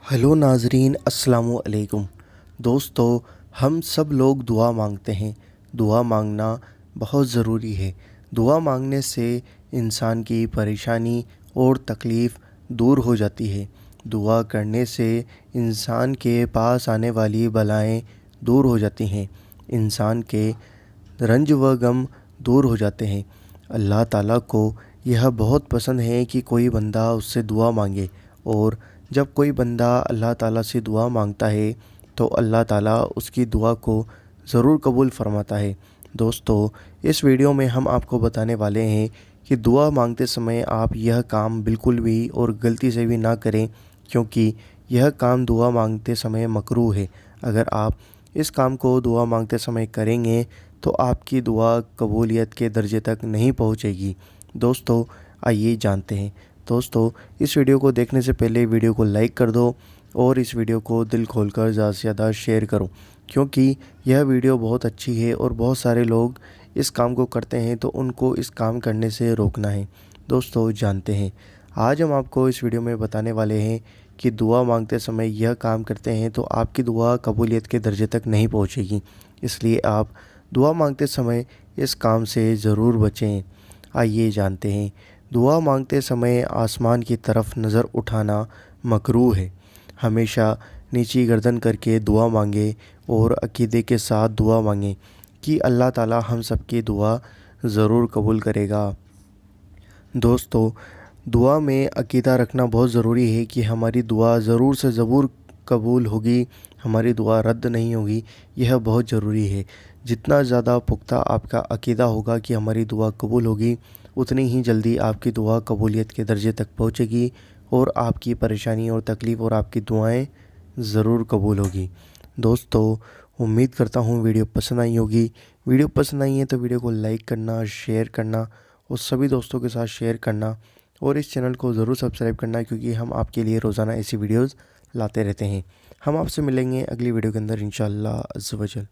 Hello नाजरीन, अस्सलामु अलैकुम। दोस्तों, हम सब लोग दुआ मांगते हैं। दुआ मांगना बहुत ज़रूरी है। दुआ मांगने से इंसान की परेशानी और तकलीफ़ दूर हो जाती है। दुआ करने से इंसान के पास आने वाली बलाएं दूर हो जाती हैं। इंसान के रंज व गम दूर हो जाते हैं। अल्लाह ताला को यह बहुत पसंद है कि कोई बंदा उससे दुआ मांगे, और जब कोई बंदा अल्लाह ताला से दुआ मांगता है तो अल्लाह ताला उसकी दुआ को ज़रूर कबूल फरमाता है। दोस्तों, इस वीडियो में हम आपको बताने वाले हैं कि दुआ मांगते समय आप यह काम बिल्कुल भी और गलती से भी ना करें, क्योंकि यह काम दुआ मांगते समय मकरूह है। अगर आप इस काम को दुआ मांगते समय करेंगे तो आपकी दुआ कबूलियत के दर्जे तक नहीं पहुंचेगी। दोस्तों, आइए जानते हैं। दोस्तों, इस वीडियो को देखने से पहले वीडियो को लाइक कर दो और इस वीडियो को दिल खोलकर ज़्यादा से ज़्यादा शेयर करो, क्योंकि यह वीडियो बहुत अच्छी है और बहुत सारे लोग इस काम को करते हैं, तो उनको इस काम करने से रोकना है। दोस्तों, जानते हैं, आज हम आपको इस वीडियो में बताने वाले हैं कि दुआ मांगते समय यह काम करते हैं तो आपकी दुआ कबूलियत के दर्जे तक नहीं पहुंचेगी। इसलिए आप दुआ मांगते समय इस काम से ज़रूर बचें। आइए जानते हैं। दुआ मांगते समय आसमान की तरफ नज़र उठाना मकरूह है। हमेशा नीची गर्दन करके दुआ मांगे और अकीदे के साथ दुआ मांगें कि अल्लाह ताला हम सबकी दुआ ज़रूर कबूल करेगा। दोस्तों, दुआ में अकीदा रखना बहुत ज़रूरी है कि हमारी दुआ ज़रूर से ज़रूर कबूल होगी, हमारी दुआ रद्द नहीं होगी। यह बहुत ज़रूरी है। जितना ज़्यादा पुख्ता आपका अकीदा होगा कि हमारी दुआ कबूल होगी, उतनी ही जल्दी आपकी दुआ कबूलियत के दर्जे तक पहुंचेगी और आपकी परेशानी और तकलीफ़ और आपकी दुआएं ज़रूर कबूल होगी। दोस्तों, उम्मीद करता हूँ वीडियो पसंद आई होगी। वीडियो पसंद आई है तो वीडियो को लाइक करना, शेयर करना और सभी दोस्तों के साथ शेयर करना, और इस चैनल को ज़रूर सब्सक्राइब करना, क्योंकि हम आपके लिए रोज़ाना ऐसी वीडियोज़ लाते रहते हैं। हम आपसे मिलेंगे अगली वीडियो के अंदर इंशाअल्लाह अज़्ज़ व जल।